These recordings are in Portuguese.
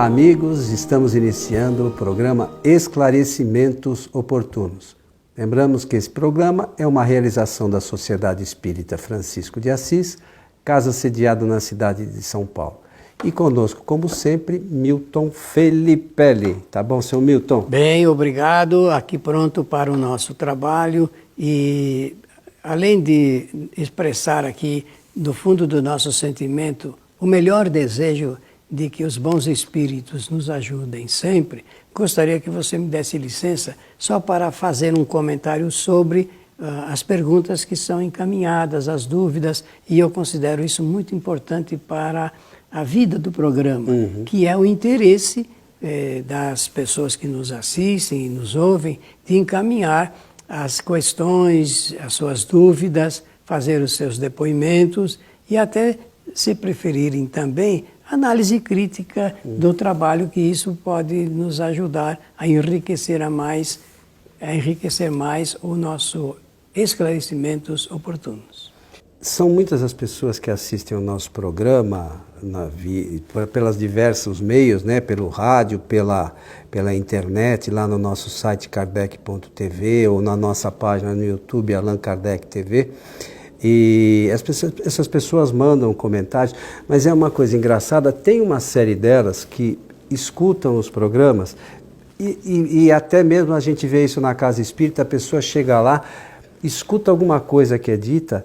Olá, amigos, estamos iniciando o programa Esclarecimentos Oportunos. Lembramos que esse programa é uma realização da Sociedade Espírita Francisco de Assis, casa sediada na cidade de São Paulo. E conosco, como sempre, Milton Felipelli. Tá bom, seu Milton? Bem, obrigado. Aqui pronto para o nosso trabalho. E além de expressar aqui, do fundo do nosso sentimento, o melhor desejo de que os bons espíritos nos ajudem sempre, gostaria que você me desse licença só para fazer um comentário sobre as perguntas que são encaminhadas, as dúvidas, e eu considero isso muito importante para a vida do programa, que é o interesse das pessoas que nos assistem e nos ouvem de encaminhar as questões, as suas dúvidas, fazer os seus depoimentos e até, se preferirem também, análise crítica do trabalho, que isso pode nos ajudar a enriquecer mais o nosso esclarecimentos oportunos. São muitas as pessoas que assistem ao nosso programa pelos diversos meios, né? Pelo rádio, pela internet, lá no nosso site kardec.tv ou na nossa página no YouTube, Allan Kardec TV. E essas pessoas mandam comentários, mas é uma coisa engraçada, tem uma série delas que escutam os programas e até mesmo a gente vê isso na Casa Espírita, a pessoa chega lá, escuta alguma coisa que é dita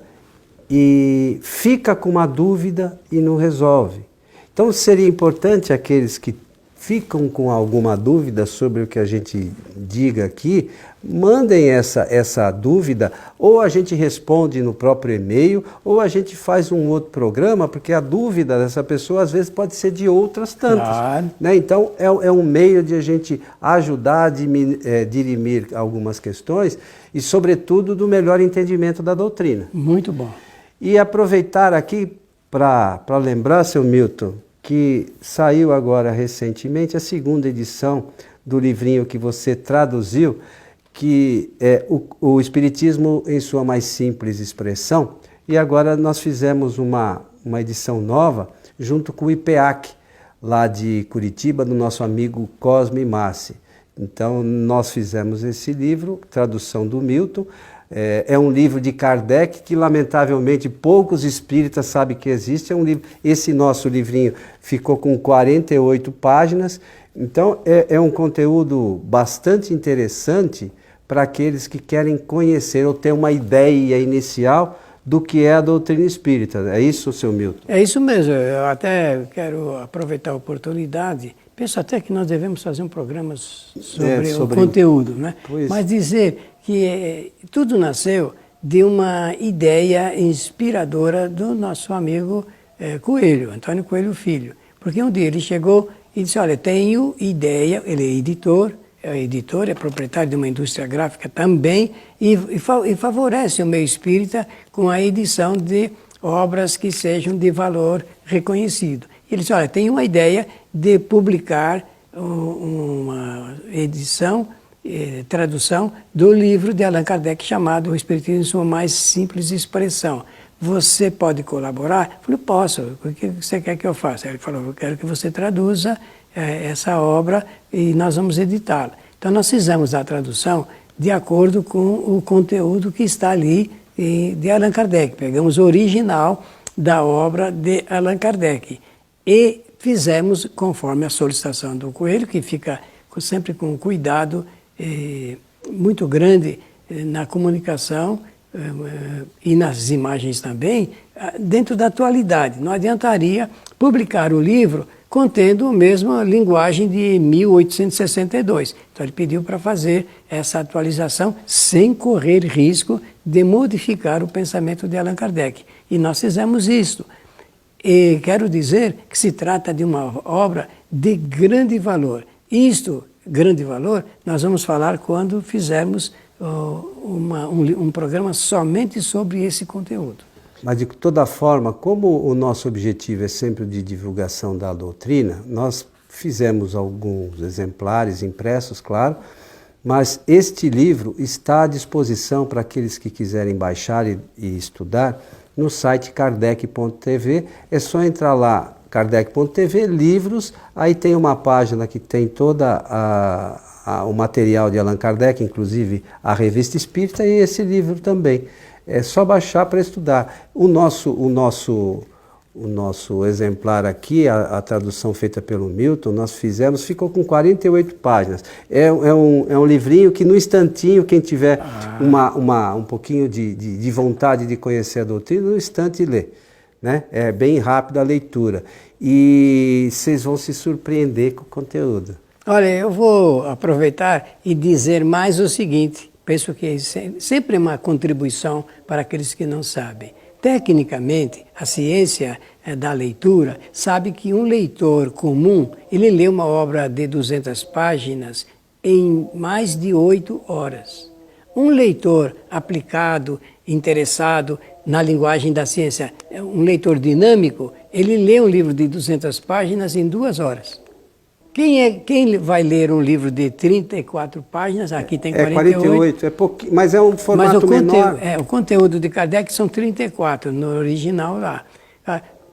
e fica com uma dúvida e não resolve. Então seria importante aqueles que ficam com alguma dúvida sobre o que a gente diga aqui, mandem essa dúvida, ou a gente responde no próprio e-mail, ou a gente faz um outro programa, porque a dúvida dessa pessoa às vezes pode ser de outras tantas. Claro. Né? Então é um meio de a gente ajudar a dirimir algumas questões e, sobretudo, do melhor entendimento da doutrina. Muito bom. E aproveitar aqui para lembrar, seu Milton, que saiu agora recentemente a segunda edição do livrinho que você traduziu, que é o Espiritismo em sua mais simples expressão, e agora nós fizemos uma edição nova junto com o IPEAC, lá de Curitiba, do nosso amigo Cosme Massi. Então nós fizemos esse livro, tradução do Milton. É um livro de Kardec que, lamentavelmente, poucos espíritas sabem que existe. É um livro, esse nosso livrinho ficou com 48 páginas. Então, é um conteúdo bastante interessante para aqueles que querem conhecer ou ter uma ideia inicial do que é a doutrina espírita. É isso, seu Milton? É isso mesmo. Eu até quero aproveitar a oportunidade. Penso até que nós devemos fazer um programa sobre o conteúdo, né? Mas dizer que tudo nasceu de uma ideia inspiradora do nosso amigo Coelho, Antônio Coelho Filho. Porque um dia ele chegou e disse, olha, tenho ideia, ele é editor, é proprietário de uma indústria gráfica também, e favorece o meio espírita com a edição de obras que sejam de valor reconhecido. Ele disse, olha, tenho uma ideia de publicar uma edição, tradução do livro de Allan Kardec chamado O Espiritismo em sua mais simples expressão. Você pode colaborar? Eu falei, posso. O que você quer que eu faça? Ele falou, eu quero que você traduza essa obra e nós vamos editá-la. Então nós fizemos a tradução de acordo com o conteúdo que está ali de Allan Kardec. Pegamos o original da obra de Allan Kardec e fizemos conforme a solicitação do Coelho, que fica sempre com cuidado muito grande na comunicação e nas imagens também, dentro da atualidade. Não adiantaria publicar o livro contendo a mesma linguagem de 1862. Então ele pediu para fazer essa atualização sem correr risco de modificar o pensamento de Allan Kardec. E nós fizemos isso. E quero dizer que se trata de uma obra de grande valor. Grande valor, nós vamos falar quando fizermos um programa somente sobre esse conteúdo. Mas, de toda forma, como o nosso objetivo é sempre de divulgação da doutrina, nós fizemos alguns exemplares impressos, claro, mas este livro está à disposição para aqueles que quiserem baixar e estudar no site kardec.tv. É só entrar lá, kardec.tv, livros, aí tem uma página que tem toda o material de Allan Kardec, inclusive a Revista Espírita e esse livro também. É só baixar para estudar. O nosso exemplar aqui, a tradução feita pelo Milton, nós fizemos, ficou com 48 páginas. É um livrinho que no instantinho, quem tiver um pouquinho de vontade de conhecer a doutrina, no instante lê. Né? É bem rápida a leitura. E vocês vão se surpreender com o conteúdo. Olha, eu vou aproveitar e dizer mais o seguinte, penso que sempre é uma contribuição para aqueles que não sabem. Tecnicamente, a ciência da leitura sabe que um leitor comum, ele lê uma obra de 200 páginas em mais de 8 horas. Um leitor aplicado, interessado na linguagem da ciência, um leitor dinâmico, ele lê um livro de 200 páginas em 2 horas. Quem vai ler um livro de 34 páginas, aqui tem 48. 48, é pouquinho, mas é um formato menor. O conteúdo de Kardec são 34, no original lá.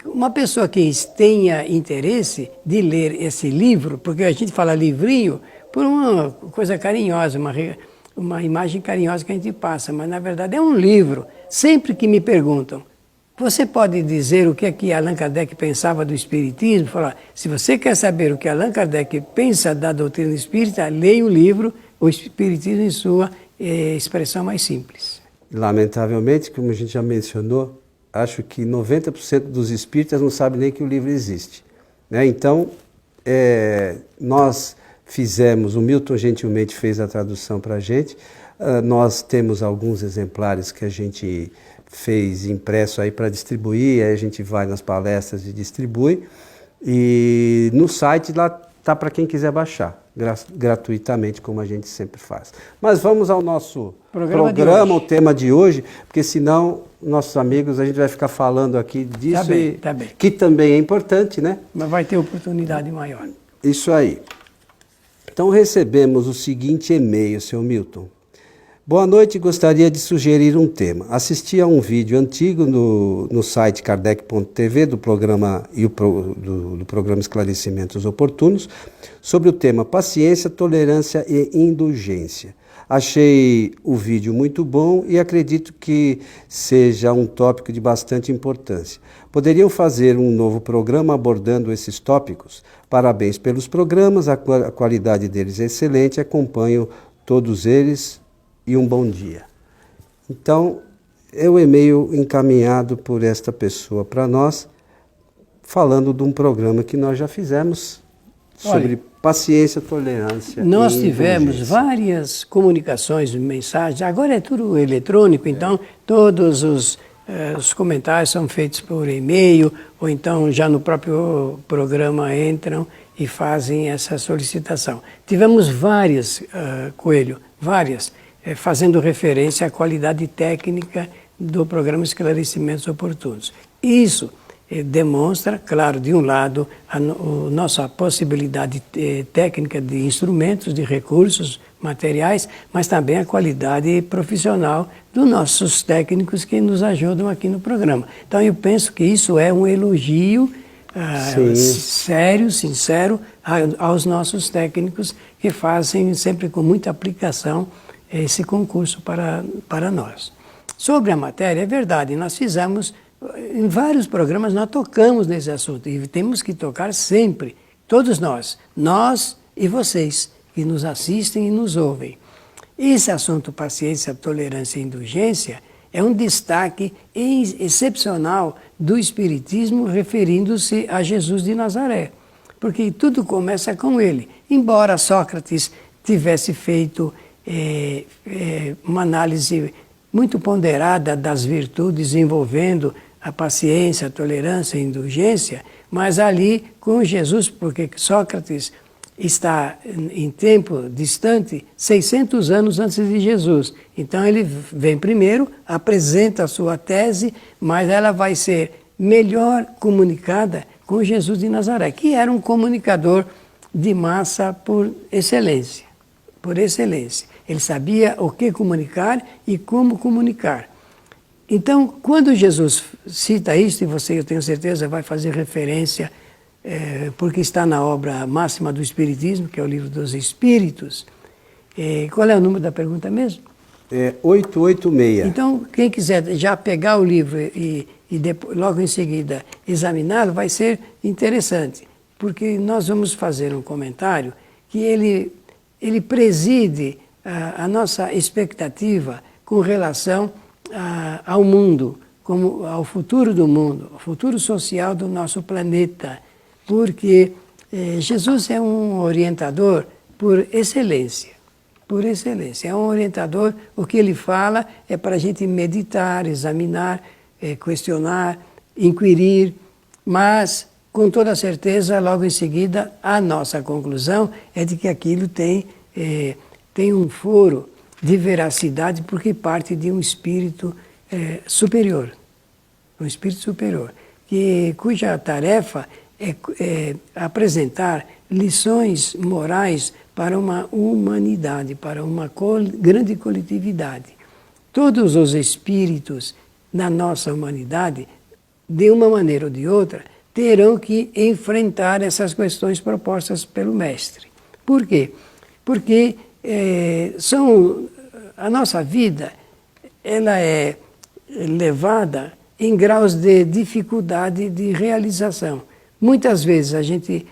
Uma pessoa que tenha interesse de ler esse livro, porque a gente fala livrinho por uma coisa carinhosa, uma imagem carinhosa que a gente passa, mas na verdade é um livro. Sempre que me perguntam, você pode dizer o que é que Allan Kardec pensava do Espiritismo? Falar, se você quer saber o que Allan Kardec pensa da doutrina espírita, leia o livro O Espiritismo em sua expressão mais simples. Lamentavelmente, como a gente já mencionou, acho que 90% dos espíritas não sabem nem que o livro existe. Né? Então, nós fizemos, o Milton gentilmente fez a tradução para a gente, nós temos alguns exemplares que a gente fez impresso aí para distribuir, aí a gente vai nas palestras e distribui, e no site lá tá para quem quiser baixar, gratuitamente, como a gente sempre faz. Mas vamos ao nosso programa o tema de hoje, porque senão, nossos amigos, a gente vai ficar falando aqui disso, tá bem. Que também é importante, né? Mas vai ter oportunidade maior. Isso aí. Então recebemos o seguinte e-mail, seu Milton. Boa noite, gostaria de sugerir um tema. Assisti a um vídeo antigo no site kardec.tv do programa do programa Esclarecimentos Oportunos sobre o tema paciência, tolerância e indulgência. Achei o vídeo muito bom e acredito que seja um tópico de bastante importância. Poderiam fazer um novo programa abordando esses tópicos? Parabéns pelos programas, a qualidade deles é excelente, acompanho todos eles. E um bom dia. Então, é o e-mail encaminhado por esta pessoa para nós, falando de um programa que nós já fizemos sobre paciência, tolerância. Nós tivemos várias comunicações, mensagens, agora é tudo eletrônico, então todos os comentários são feitos por e-mail, ou então já no próprio programa entram e fazem essa solicitação. Tivemos várias, Coelho, várias, fazendo referência à qualidade técnica do programa Esclarecimentos Oportunos. Isso demonstra, claro, de um lado, a nossa possibilidade técnica de instrumentos, de recursos materiais, mas também a qualidade profissional dos nossos técnicos que nos ajudam aqui no programa. Então eu penso que isso é um elogio sério, sincero, aos nossos técnicos que fazem sempre com muita aplicação esse concurso para nós. Sobre a matéria, é verdade, nós fizemos, em vários programas nós tocamos nesse assunto e temos que tocar sempre, todos nós e vocês que nos assistem e nos ouvem. Esse assunto paciência, tolerância e indulgência é um destaque excepcional do Espiritismo referindo-se a Jesus de Nazaré, porque tudo começa com ele. Embora Sócrates tivesse feito uma análise muito ponderada das virtudes envolvendo a paciência, a tolerância e a indulgência, mas ali com Jesus, porque Sócrates está em tempo distante, 600 anos antes de Jesus. Então ele vem primeiro, apresenta a sua tese, mas ela vai ser melhor comunicada com Jesus de Nazaré, que era um comunicador de massa por excelência. Ele sabia o que comunicar e como comunicar. Então, quando Jesus cita isso, e você, eu tenho certeza, vai fazer referência porque está na obra máxima do Espiritismo, que é o Livro dos Espíritos. Qual é o número da pergunta mesmo? 886. Então, quem quiser já pegar o livro e depois, logo em seguida examiná-lo, vai ser interessante, porque nós vamos fazer um comentário que ele preside a nossa expectativa com relação ao mundo, como ao futuro do mundo, ao futuro social do nosso planeta, porque Jesus é um orientador por excelência. Por excelência. É um orientador, o que ele fala é para a gente meditar, examinar, questionar, inquirir, mas com toda certeza, logo em seguida, a nossa conclusão é de que aquilo tem um foro de veracidade porque parte de um espírito superior. Um espírito superior, cuja tarefa é apresentar lições morais para uma humanidade, para uma grande coletividade. Todos os espíritos na nossa humanidade, de uma maneira ou de outra, terão que enfrentar essas questões propostas pelo Mestre. Por quê? Porque a nossa vida ela é levada em graus de dificuldade de realização. Muitas vezes a gente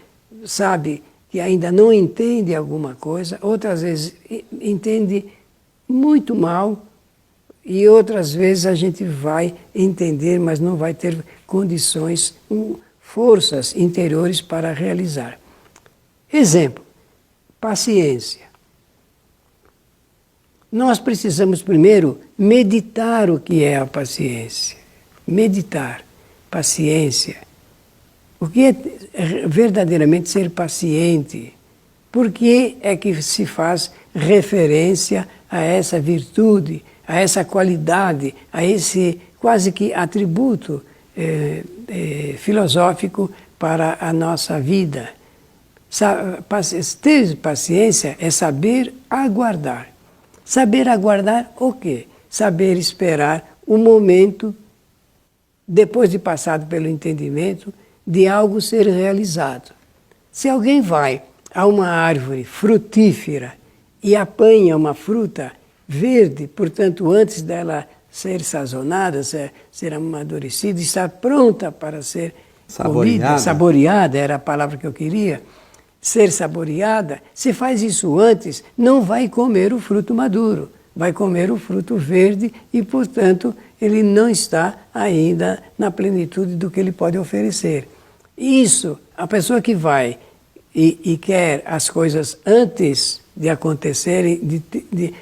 sabe que ainda não entende alguma coisa, outras vezes entende muito mal e outras vezes a gente vai entender, mas não vai ter condições, forças interiores para realizar. Exemplo, paciência. Nós precisamos primeiro meditar o que é a paciência. Meditar, paciência. O que é verdadeiramente ser paciente? Por que é que se faz referência a essa virtude, a essa qualidade, a esse quase que atributo filosófico para a nossa vida? Ter paciência é saber aguardar. Saber aguardar o quê? Saber esperar o momento, depois de passado pelo entendimento, de algo ser realizado. Se alguém vai a uma árvore frutífera e apanha uma fruta verde, portanto, antes dela ser sazonada, ser amadurecida, estar pronta para ser comida, saboreada, era a palavra que eu queria, ser saboreada, se faz isso antes, não vai comer o fruto maduro, vai comer o fruto verde e, portanto, ele não está ainda na plenitude do que ele pode oferecer. Isso, a pessoa que vai e quer as coisas antes de acontecerem, de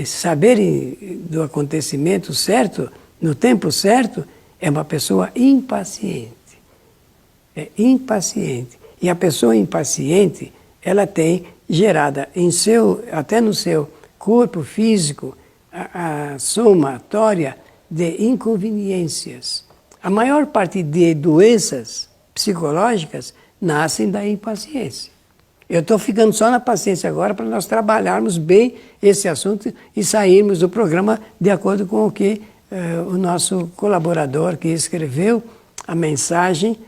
saberem do acontecimento certo, no tempo certo, é uma pessoa impaciente. É impaciente. E a pessoa impaciente, ela tem gerada até no seu corpo físico a somatória de inconveniências. A maior parte de doenças psicológicas nascem da impaciência. Eu estou ficando só na paciência agora para nós trabalharmos bem esse assunto e sairmos do programa de acordo com o que o nosso colaborador que escreveu a mensagem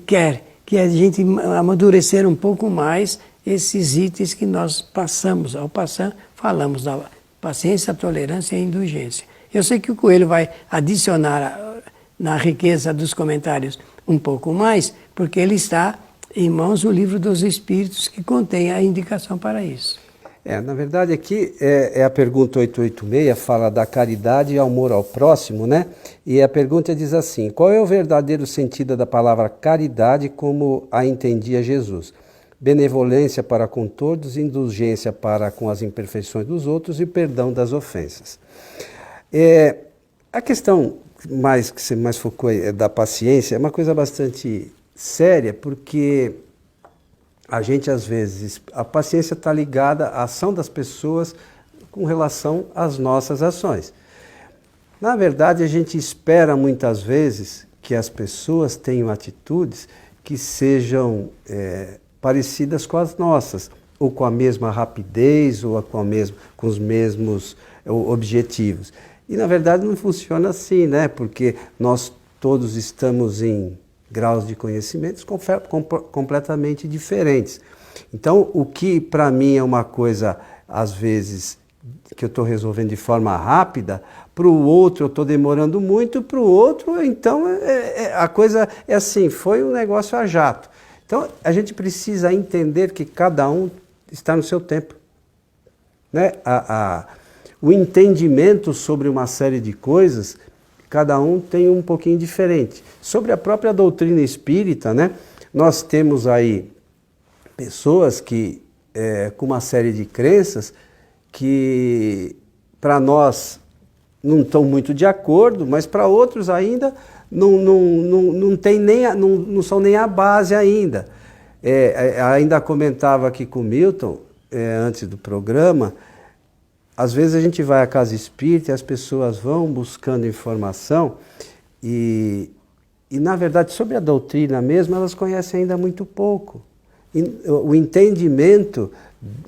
quer, que a gente amadurecer um pouco mais esses itens que nós passamos. Ao passar, falamos da paciência, tolerância e indulgência. Eu sei que o Coelho vai adicionar na riqueza dos comentários um pouco mais, porque ele está em mãos o Livro dos Espíritos, que contém a indicação para isso. Na verdade aqui é a pergunta 886, fala da caridade e amor ao próximo, né? E a pergunta diz assim: qual é o verdadeiro sentido da palavra caridade como a entendia Jesus? Benevolência para com todos, indulgência para com as imperfeições dos outros e perdão das ofensas. A questão que você mais focou da paciência é uma coisa bastante séria, porque a gente, às vezes, a paciência está ligada à ação das pessoas com relação às nossas ações. Na verdade, a gente espera muitas vezes que as pessoas tenham atitudes que sejam parecidas com as nossas, ou com a mesma rapidez, ou com os mesmos objetivos. E, na verdade, não funciona assim, né? Porque nós todos estamos em graus de conhecimentos completamente diferentes. Então, o que para mim é uma coisa, às vezes, que eu estou resolvendo de forma rápida, para o outro eu estou demorando muito, para o outro, então, a coisa é assim, foi um negócio a jato. Então, a gente precisa entender que cada um está no seu tempo. Né? O entendimento sobre uma série de coisas, cada um tem um pouquinho diferente. Sobre a própria doutrina espírita, né, nós temos aí pessoas que, com uma série de crenças, que para nós não estão muito de acordo, mas para outros ainda não são nem a base ainda. Ainda comentava aqui com o Milton, antes do programa, às vezes a gente vai à casa espírita e as pessoas vão buscando informação e na verdade, sobre a doutrina mesmo, elas conhecem ainda muito pouco. O entendimento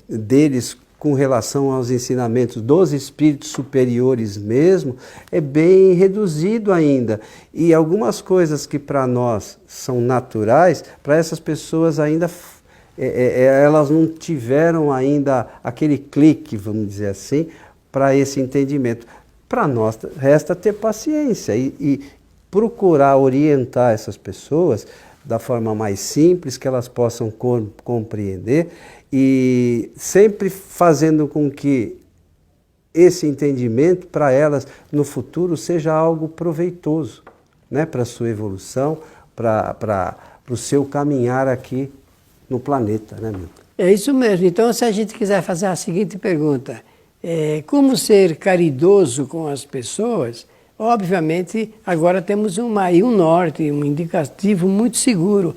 deles com relação aos ensinamentos dos espíritos superiores mesmo, é bem reduzido ainda. E algumas coisas que para nós são naturais, para essas pessoas ainda, elas não tiveram ainda aquele clique, vamos dizer assim, para esse entendimento. Para nós, resta ter paciência e procurar orientar essas pessoas da forma mais simples, que elas possam compreender, e sempre fazendo com que esse entendimento para elas no futuro seja algo proveitoso, né, para a sua evolução, para o seu caminhar aqui no planeta, né, Milton? É isso mesmo. Então, se a gente quiser fazer a seguinte pergunta, como ser caridoso com as pessoas, obviamente agora temos um norte, um indicativo muito seguro.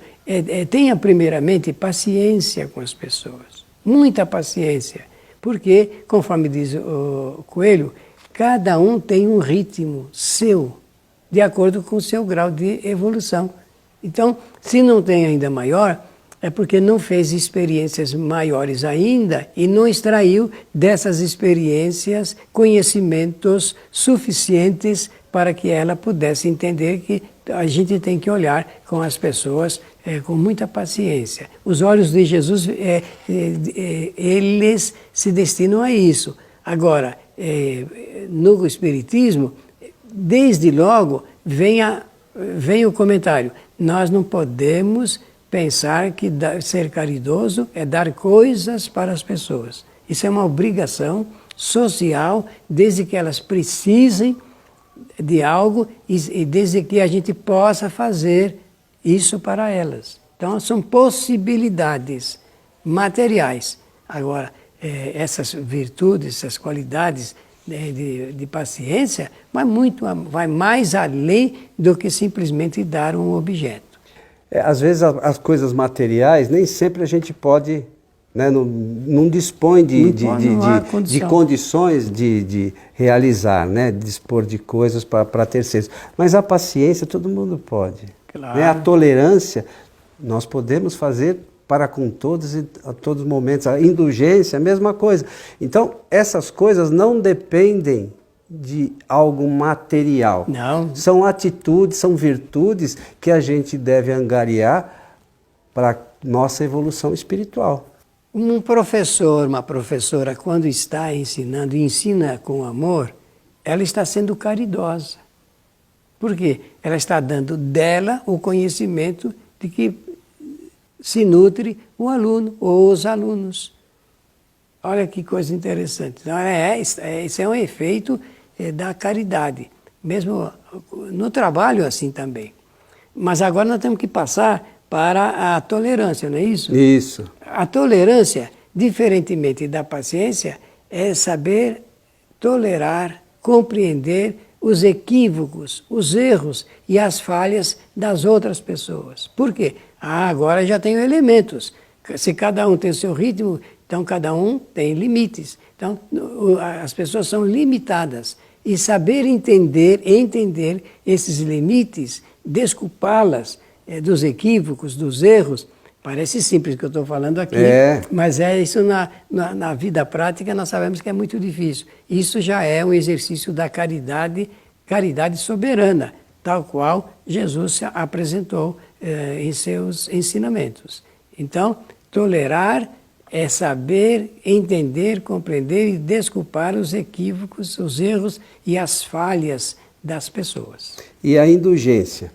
Tenha primeiramente paciência com as pessoas, muita paciência, porque, conforme diz o Coelho, cada um tem um ritmo seu, de acordo com o seu grau de evolução. Então, se não tem ainda maior, é porque não fez experiências maiores ainda e não extraiu dessas experiências conhecimentos suficientes para que ela pudesse entender que a gente tem que olhar com as pessoas com muita paciência. Os olhos de Jesus, eles se destinam a isso. Agora, no Espiritismo, desde logo vem o comentário: nós não podemos pensar que ser caridoso é dar coisas para as pessoas. Isso é uma obrigação social, desde que elas precisem de algo e desde que a gente possa fazer isso para elas. Então, são possibilidades materiais. Agora, essas virtudes, essas qualidades de paciência, vai mais além do que simplesmente dar um objeto. Às vezes as coisas materiais, nem sempre a gente pode, né, não dispõe de condições de realizar, né, de dispor de coisas para terceiros. Mas a paciência todo mundo pode. Claro. Né? A tolerância nós podemos fazer para com todos e a todos os momentos. A indulgência, a mesma coisa. Então, essas coisas não dependem de algo material. Não. São atitudes, são virtudes que a gente deve angariar para a nossa evolução espiritual. Um professor, uma professora, quando está ensinando e ensina com amor, ela está sendo caridosa. Por quê? Ela está dando dela o conhecimento de que se nutre o aluno ou os alunos. Olha que coisa interessante. Então, esse é um efeito da caridade, mesmo no trabalho assim também. Mas agora nós temos que passar para a tolerância, não é isso? Isso. A tolerância, diferentemente da paciência, é saber tolerar, compreender os equívocos, os erros e as falhas das outras pessoas. Por quê? Agora já tenho elementos. Se cada um tem o seu ritmo, então cada um tem limites. Então as pessoas são limitadas. E saber entender esses limites, desculpá-las dos equívocos, dos erros, parece simples o que eu estou falando aqui, mas isso na vida prática nós sabemos que é muito difícil. Isso já é um exercício da caridade soberana, tal qual Jesus apresentou em seus ensinamentos. Então, tolerar é saber, entender, compreender e desculpar os equívocos, os erros e as falhas das pessoas. E a indulgência?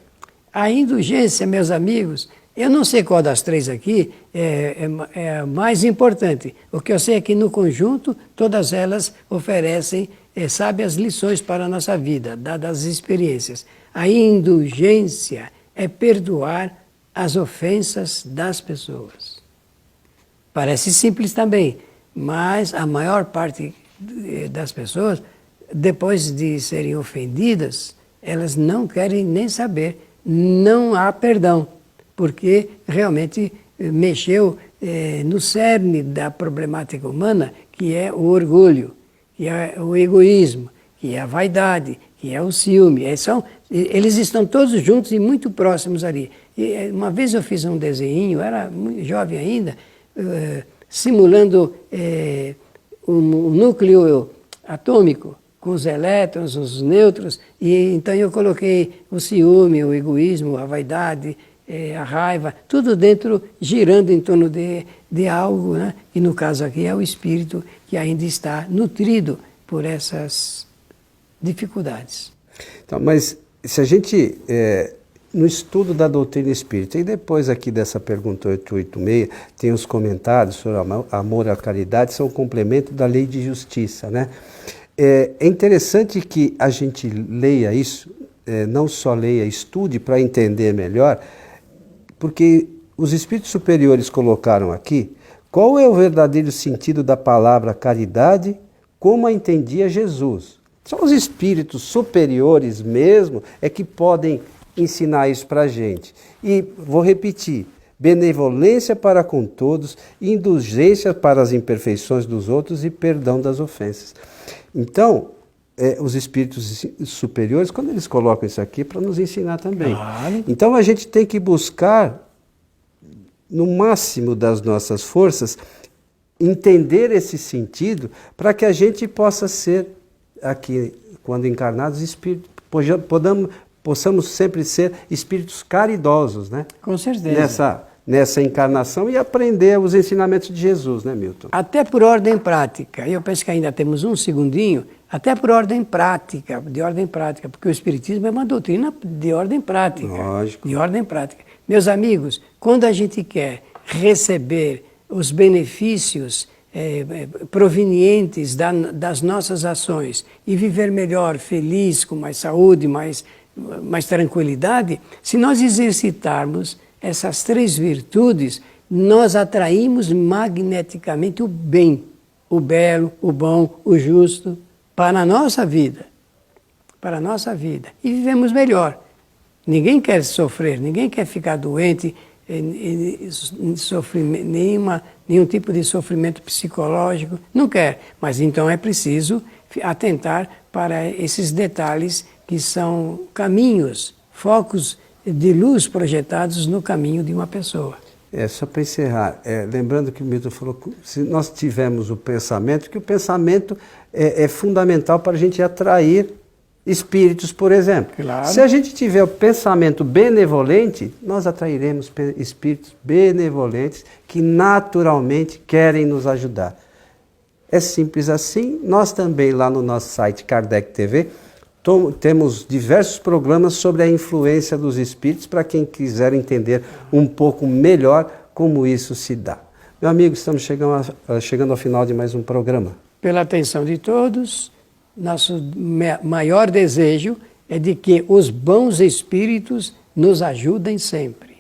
A indulgência, meus amigos, eu não sei qual das três aqui é a mais importante. O que eu sei é que, no conjunto, todas elas oferecem sábias lições para a nossa vida, dadas as experiências. A indulgência é perdoar as ofensas das pessoas. Parece simples também, mas a maior parte das pessoas, depois de serem ofendidas, elas não querem nem saber. Não há perdão, porque realmente mexeu no cerne da problemática humana, que é o orgulho, que é o egoísmo, que é a vaidade, que é o ciúme. Eles estão todos juntos e muito próximos ali. E uma vez eu fiz um desenho, era muito jovem ainda, simulando um núcleo atômico, com os elétrons, os nêutrons, e então eu coloquei o ciúme, o egoísmo, a vaidade, a raiva, tudo dentro, girando em torno de algo, né? E no caso aqui é o espírito que ainda está nutrido por essas dificuldades. Então, mas se a gente, no estudo da doutrina espírita, e depois aqui dessa pergunta 886, tem os comentários sobre amor e a caridade, são um complemento da lei de justiça, né? É interessante que a gente leia isso, não só leia, estude para entender melhor, porque os espíritos superiores colocaram aqui qual é o verdadeiro sentido da palavra caridade, como a entendia Jesus. Só os espíritos superiores mesmo é que podem ensinar isso para a gente. E vou repetir, benevolência para com todos, indulgência para as imperfeições dos outros e perdão das ofensas. Então, os espíritos superiores, quando eles colocam isso aqui, é para nos ensinar também. Claro. Então a gente tem que buscar, no máximo das nossas forças, entender esse sentido para que a gente possa ser, aqui, quando encarnados, espíritos, possamos sempre ser espíritos caridosos, né? Com certeza. Nessa encarnação e aprender os ensinamentos de Jesus, né, Milton? Até por ordem prática, eu penso que ainda temos um segundinho, até por ordem prática, de ordem prática, porque o Espiritismo é uma doutrina de ordem prática. Lógico. De ordem prática. Meus amigos, quando a gente quer receber os benefícios provenientes das nossas ações e viver melhor, feliz, com mais saúde, mais tranquilidade, se nós exercitarmos essas três virtudes, nós atraímos magneticamente o bem, o belo, o bom, o justo, para a nossa vida. Para a nossa vida. E vivemos melhor. Ninguém quer sofrer, ninguém quer ficar doente, sofrer nenhum tipo de sofrimento psicológico, não quer. Mas então é preciso atentar para esses detalhes que são caminhos, focos de luz projetados no caminho de uma pessoa. Só para encerrar, lembrando que o Milton falou, se nós tivermos o pensamento, que o pensamento é fundamental para a gente atrair espíritos, por exemplo. Claro. Se a gente tiver o pensamento benevolente, nós atrairemos espíritos benevolentes que naturalmente querem nos ajudar. É simples assim. Nós também, lá no nosso site Kardec TV, temos diversos programas sobre a influência dos espíritos para quem quiser entender um pouco melhor como isso se dá. Meu amigo, estamos chegando ao final de mais um programa. Pela atenção de todos, nosso maior desejo é de que os bons espíritos nos ajudem sempre.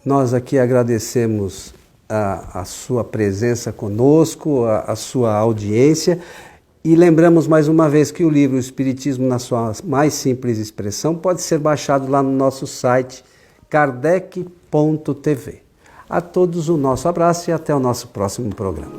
Nós aqui agradecemos a sua presença conosco, a sua audiência. E lembramos mais uma vez que o livro Espiritismo na sua mais simples expressão pode ser baixado lá no nosso site kardec.tv. A todos o nosso abraço e até o nosso próximo programa.